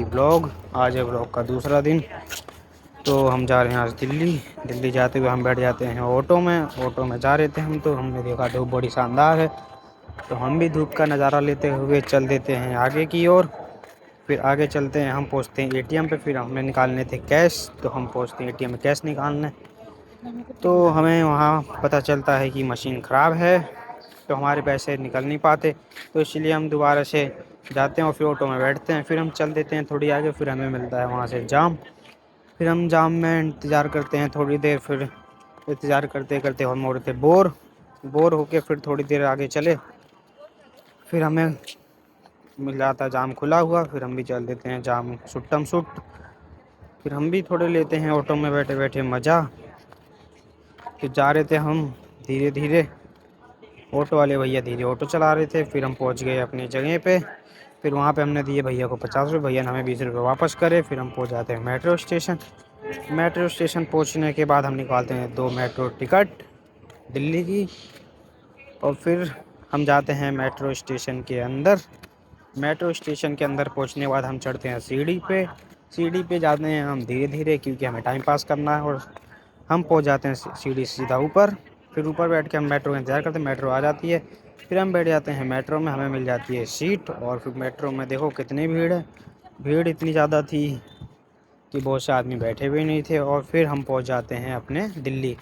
Daily blog. आज है blog का दूसरा दिन। तो हम जा रहे हैं आज दिल्ली। दिल्ली जाते हुए हम बैठ जाते हैं ऑटो में। ऑटो में जा रहे थे हम, तो हमने देखा धूप बड़ी शानदार है, तो हम भी धूप का नज़ारा लेते हुए चल देते हैं आगे की ओर। फिर आगे चलते हैं, हम पहुंचते हैं एटीएम पे। फिर हमें निकालने थे कैश, तो हम पहुंचते हैं एटीएम में कैश निकालने। तो हमें वहाँ पता चलता है कि मशीन ख़राब है, तो हमारे पैसे निकल नहीं पाते। तो इसलिए हम दोबारा से जाते हैं और फिर ऑटो में बैठते हैं। फिर हम चल देते हैं थोड़ी आगे। फिर हमें मिलता है वहाँ से जाम। फिर हम जाम में इंतज़ार करते हैं थोड़ी देर। फिर इंतज़ार करते करते हम हो रहे थे बोर। बोर होके फिर थोड़ी देर आगे चले। फिर हमें मिल जाता जाम खुला हुआ। फिर हम भी चल देते हैं जाम सुट्टम सुट। फिर हम भी थोड़े लेते हैं ऑटो में बैठे बैठे मज़ा। फिर जा रहे थे हम धीरे धीरे। ऑटो वाले भैया धीरे ऑटो चला रहे थे। फिर हम पहुंच गए अपनी जगह पे। फिर वहाँ पे हमने दिए भैया को 50 रुपये, भैया ने हमें 20 रुपये वापस करे। फिर हम पहुँच जाते हैं मेट्रो स्टेशन। मेट्रो स्टेशन पहुँचने के बाद हम निकालते हैं 2 मेट्रो टिकट दिल्ली की। और फिर हम जाते हैं मेट्रो स्टेशन के अंदर। मेट्रो स्टेशन के अंदर पहुँचने के बाद हम चढ़ते हैं सीढ़ी पे। सीढ़ी पे जाते हैं हम धीरे धीरे, क्योंकि हमें टाइम पास करना है। और हम पहुँच जाते हैं सीढ़ी सीधा ऊपर। फिर ऊपर बैठ के हम मेट्रो का इंतज़ार करते हैं। मेट्रो आ जाती है, फिर हम बैठ जाते हैं मेट्रो में। हमें मिल जाती है सीट। और फिर मेट्रो में देखो कितनी भीड़ है। भीड़ इतनी ज़्यादा थी कि बहुत से आदमी बैठे भी नहीं थे। और फिर हम पहुंच जाते हैं अपने दिल्ली।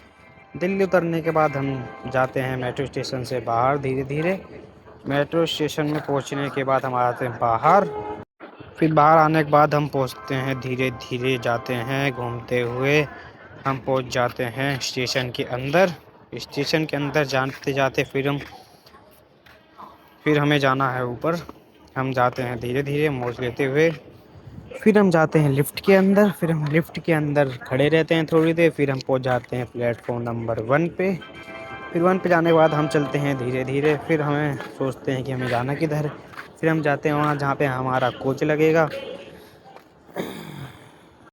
दिल्ली उतरने के बाद हम जाते हैं मेट्रो स्टेशन से बाहर धीरे धीरे। मेट्रो स्टेशन में पहुंचने के बाद हम आते हैं बाहर। फिर बाहर आने के बाद हम पहुंचते हैं धीरे धीरे जाते हैं घूमते हुए। हम पहुंच जाते हैं स्टेशन के अंदर। स्टेशन के अंदर जाते जाते फिर हमें जाना है ऊपर। हम जाते हैं धीरे धीरे मौज लेते हुए। फिर हम जाते हैं लिफ्ट के अंदर। फिर हम लिफ्ट के अंदर खड़े रहते हैं थोड़ी देर। फिर हम पहुंच जाते हैं प्लेटफॉर्म नंबर 1 पे। फिर 1 पे जाने के बाद हम चलते हैं धीरे धीरे। फिर हमें सोचते हैं कि हमें जाना किधर है। फिर हम जाते हैं वहाँ जहाँ पे हमारा कोच लगेगा।